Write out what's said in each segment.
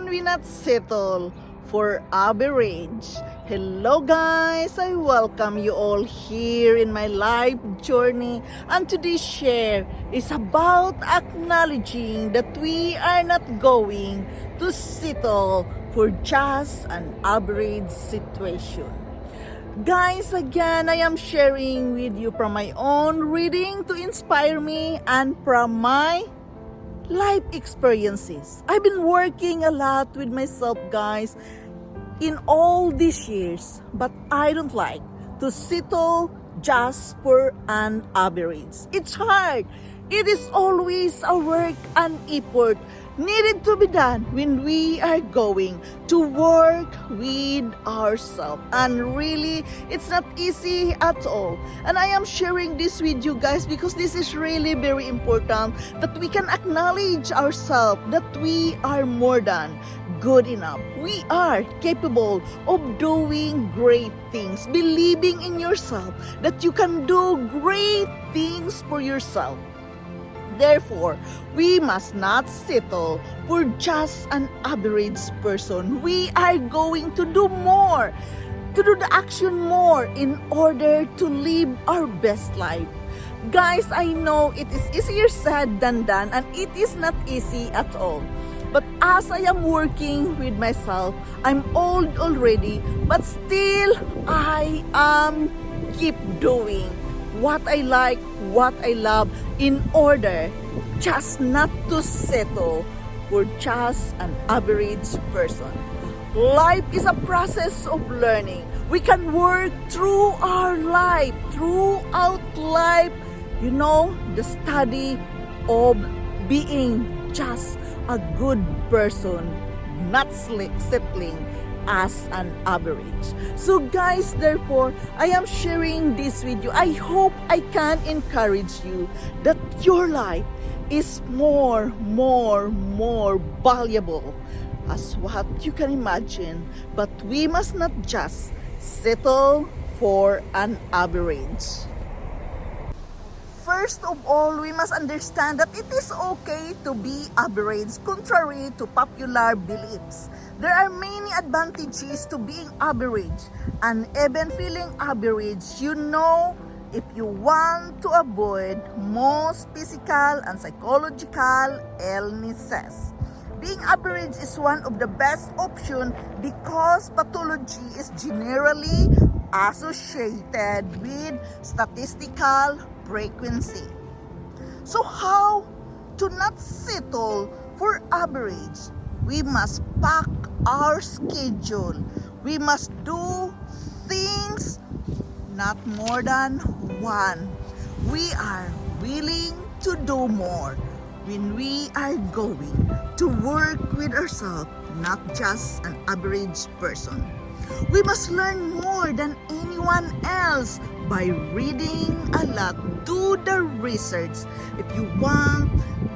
can we not settle for average? Hello guys, I welcome you all here in my life journey, and today's share is about acknowledging that we are not going to settle for just an average situation. Guys, again, I am sharing with you from my own reading to inspire me and from my life experiences. I've been working a lot with myself, guys, in all these years, but I don't like to settle just for an average. It's hard. It is always a work and effort needed to be done when we are going to work with ourselves, and really it's not easy at all. And I am sharing this with you guys because this is really very important, that we can acknowledge ourselves that we are more than good enough. We are capable of doing great things, believing in yourself that you can do great things for yourself. Therefore, we must not settle for just an average person. We are going to do more, to do the action more in order to live our best life. Guys, I know it is easier said than done, and it is not easy at all. But as I am working with myself, I'm old already, but still I am keep doing what I like, what I love, in order just not to settle for just an average person. Life is a process of learning. We can work through our life, throughout life, the study of being just a good person, not settling as an average. So guys, therefore, I am sharing this with you. I hope I can encourage you that your life is more valuable as what you can imagine, but we must not just settle for an average. First of all, we must understand that it is okay to be average, contrary to popular beliefs. There are many advantages to being average, and even feeling average, if you want to avoid most physical and psychological illnesses. Being average is one of the best options because pathology is generally associated with statistical frequency. So how to not settle for average? We must pack our schedule. We must do things not more than one. We are willing to do more when we are going to work with ourselves, not just an average person. We must learn more than anyone else by reading a lot. Do the research if you want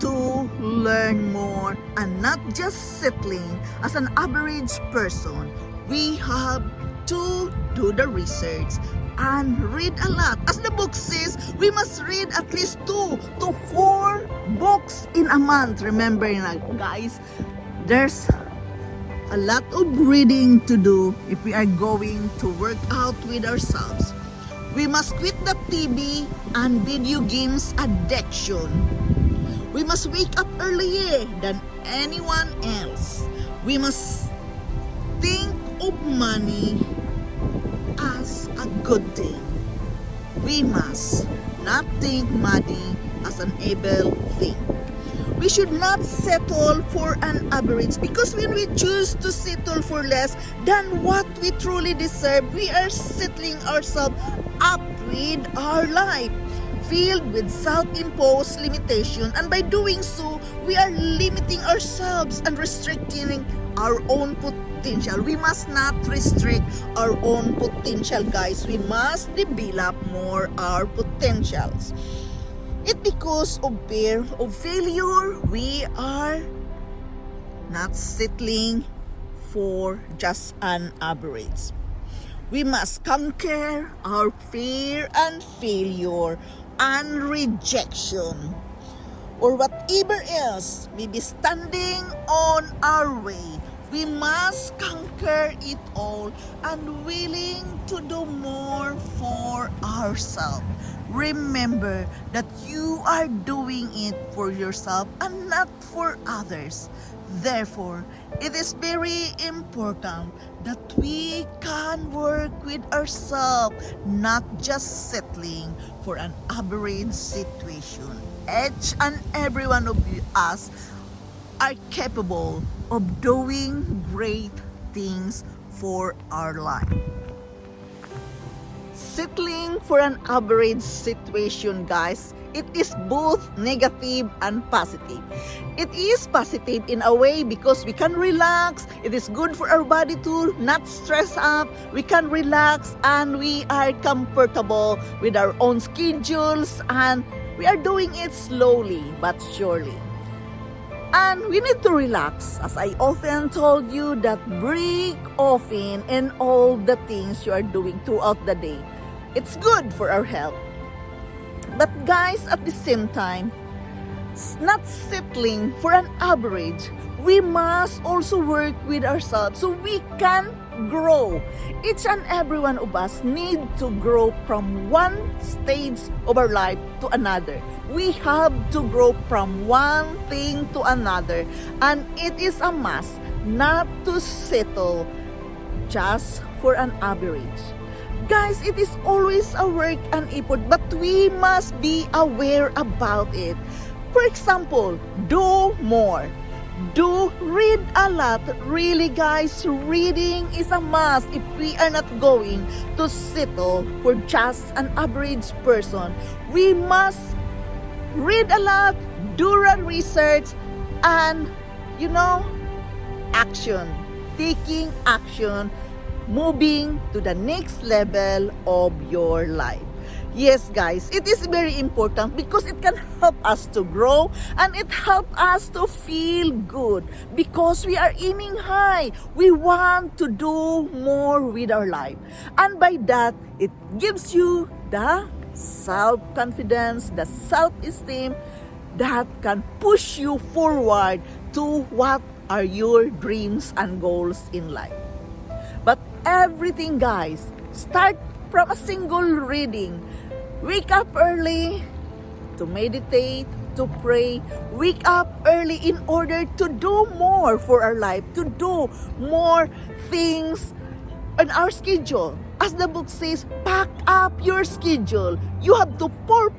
to learn more and not just settling as an average person. We have to do the research and read a lot. As the book says, we must read at least 2 to 4 books in a month. Remember, guys, there's a lot of reading to do if we are going to work out with ourselves. We must quit the TV and video games addiction. We must wake up earlier than anyone else. We must think of money as a good thing. We must not think money as an evil thing. We should not settle for an average, because when we choose to settle for less than what we truly deserve, we are settling ourselves up with our life filled with self-imposed limitation, and by doing so, we are limiting ourselves and restricting our own potential. We must not restrict our own potential, guys. We must develop more our potentials. It because of fear of failure, we are not settling for just an average. We must conquer our fear and failure and rejection, or whatever else may be standing on our way. We must conquer it all and willing to do more for ourselves. Remember that you are doing it for yourself and not for others. Therefore, it is very important that we can work with ourselves, not just settling for an average situation. Each and every one of us are capable of doing great things for our life. Settling for an average situation, guys, it is both negative and positive. It is positive in a way because we can relax. It is good for our body to not stress up. We can relax and we are comfortable with our own schedules and we are doing it slowly but surely. And we need to relax, as I often told you, that break often in all the things you are doing throughout the day. It's good for our health. But guys, at the same time, not settling for an average, we must also work with ourselves so we can grow. Each and every one of us need to grow from one stage of our life to another. We have to grow from one thing to another, and it is a must not to settle just for an average. Guys, it is always a work and effort, but we must be aware about it. For example, do more. Do read a lot. Really, guys, reading is a must if we are not going to settle for just an average person. We must read a lot, do a research, and, action. Taking action, moving to the next level of your life. Yes, guys, it is very important because it can help us to grow and it helps us to feel good because we are aiming high. We want to do more with our life. And by that, it gives you the self-confidence, the self-esteem that can push you forward to what are your dreams and goals in life. But everything, guys, start from a single reading. Wake up early to meditate, to pray. Wake up early in order to do more for our life, to do more things on our schedule. As the book says, pack up your schedule. You have to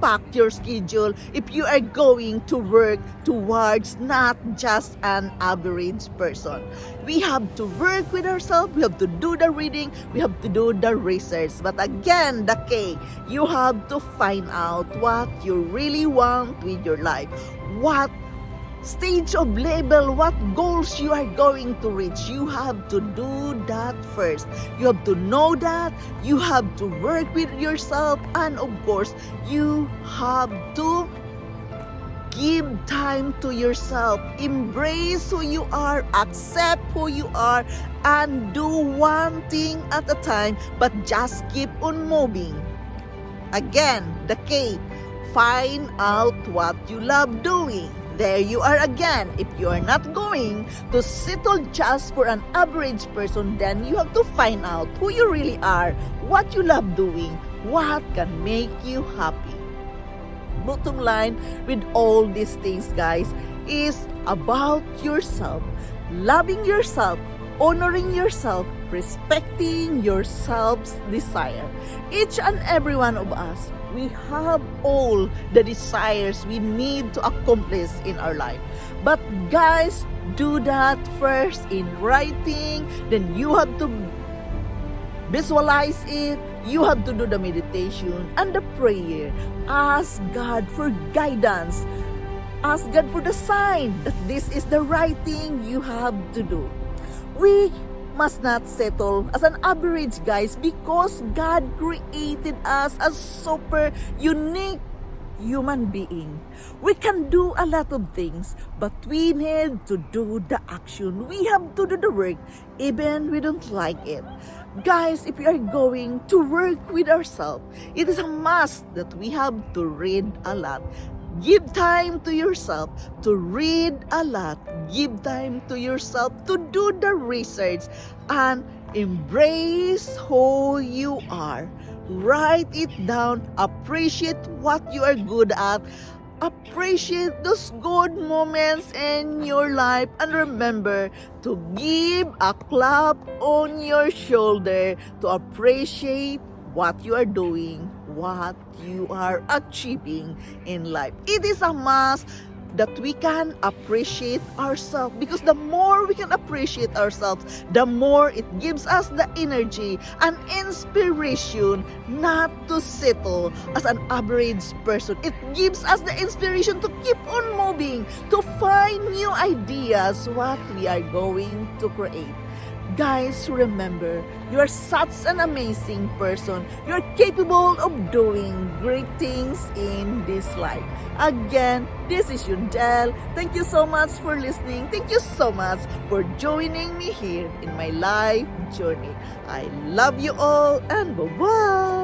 pack your schedule if you are going to work towards not just an average person. We have to work with ourselves. We have to do the reading. We have to do the research. But again, the key, you have to find out what you really want with your life. What stage of level, what goals you are going to reach. You have to do that first. You have to know that. You have to work with yourself. And of course, you have to give time to yourself. Embrace who you are. Accept who you are. And do one thing at a time. But just keep on moving. Again, the key. Find out what you love doing. There you are again. If you are not going to settle just for an average person, then you have to find out who you really are, what you love doing, what can make you happy. Bottom line with all these things, guys, is about yourself, loving yourself, honoring yourself, respecting your self-desire. Each and every one of us, we have all the desires we need to accomplish in our life. But guys, do that first in writing. Then you have to visualize it. You have to do the meditation and the prayer. Ask God for guidance. Ask God for the sign that this is the right thing you have to do. We must not settle as an average, guys, because God created us as super unique human being. We can do a lot of things, but we need to do the action. We have to do the work, even we don't like it. Guys, if we are going to work with ourselves, it is a must that we have to read a lot. Give time to yourself to read a lot. Give time to yourself to do the research and embrace who you are. Write it down. Appreciate what you are good at. Appreciate those good moments in your life, and remember to give a clap on your shoulder to appreciate what you are doing, what you are achieving in life. It is a must that we can appreciate ourselves, because the more we can appreciate ourselves, the more it gives us the energy and inspiration not to settle as an average person. It gives us the inspiration to keep on moving, to find new ideas what we are going to create. Guys, remember, you are such an amazing person. You are capable of doing great things in this life. Again, this is Yundel. Thank you so much for listening. Thank you so much for joining me here in my life journey. I love you all, and bye-bye.